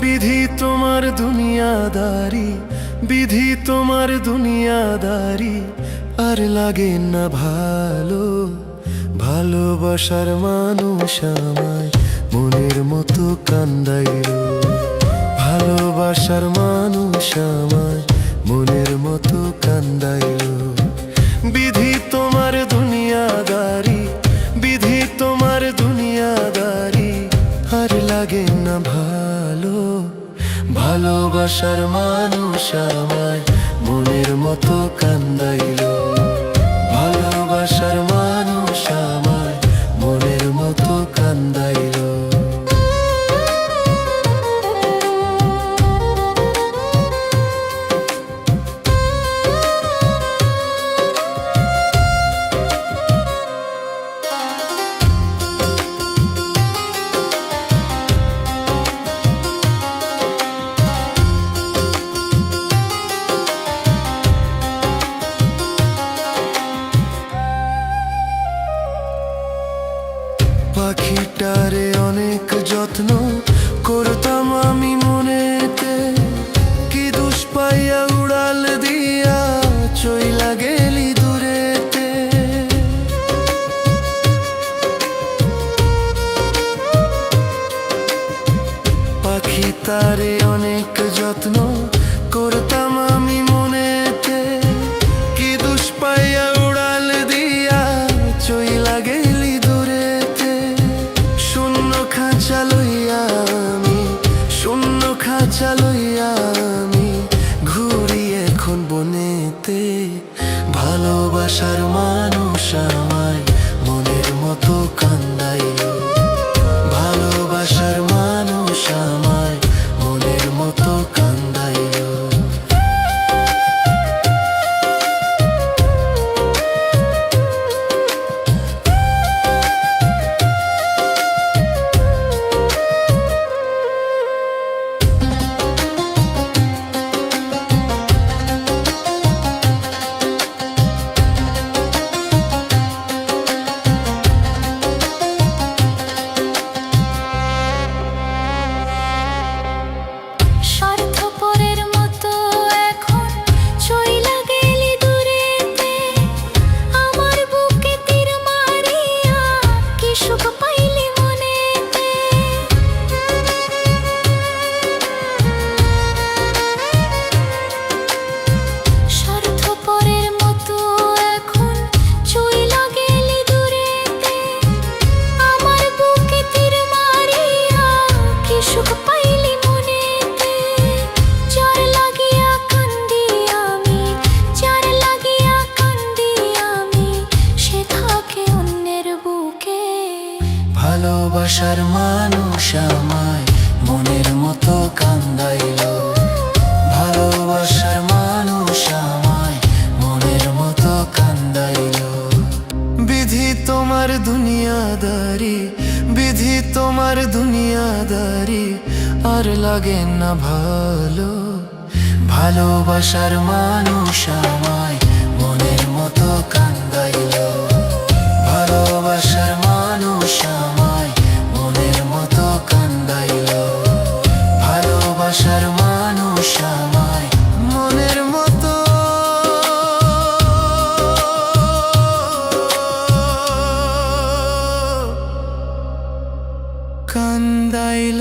বিধি তোমার দুনিয়াদারি, বিধি তোমার দুনিয়াদারি, আর লাগে না ভালো। ভালোবাসার মানুষ আমায় মনের মতো কান্দাইল। ভালোবাসার মানুষ আমায় মনের মতো কান্দাইল। বিধি তোমার দুনিয়াদারি, বিধি তোমার দুনিয়াদারি, আর লাগে না ভালো। ভালোবাসার মানুষ আমায় মনের মতো কান্দাইল। ভালোবাসার মানুষ আমায় মনের মতো কান্দাইল। পাখিটারে অনেক যত্ন করতাম আমি মনেতে, কি দুষ পাইয়া উড়াল দিয়া চইলা গেলি দূরেতে। পাখিটারে অনেক যত্ন করতাম আমি মনেতে, কি দুষ পাইয়া উড়াল দিয়া চইলা গেলি দূরেতে। শূন্য খাঁচা লইয়া আমি, শূন্য খাঁচা লইয়া আমি ঘুরি এখন বনেতে। ভালোবাসার মানুষ আমায় মনের মতো কান্দাইল। ভালোবাসার মানুষ আমায় মনের মতো কান্দাইল। ভালোবাসার মানুষ আমায় মনের মতো কান্দাইল। ভালোবাসার মানুষ আমায় মনের মতো কান্দাইল। বিধি তোমার দুনিয়াদারি, বিধি তোমার দুনিয়াদারি, আর লাগে না ভালো। ভালোবাসার মানুষ আমায় মনের মতো কান্দাইল। ভালোবাসার মানুষ আমায় মনের মতো কান্দাইল। ভালোবাসার মানুষ আমায় মনের মতো কান্দাইল।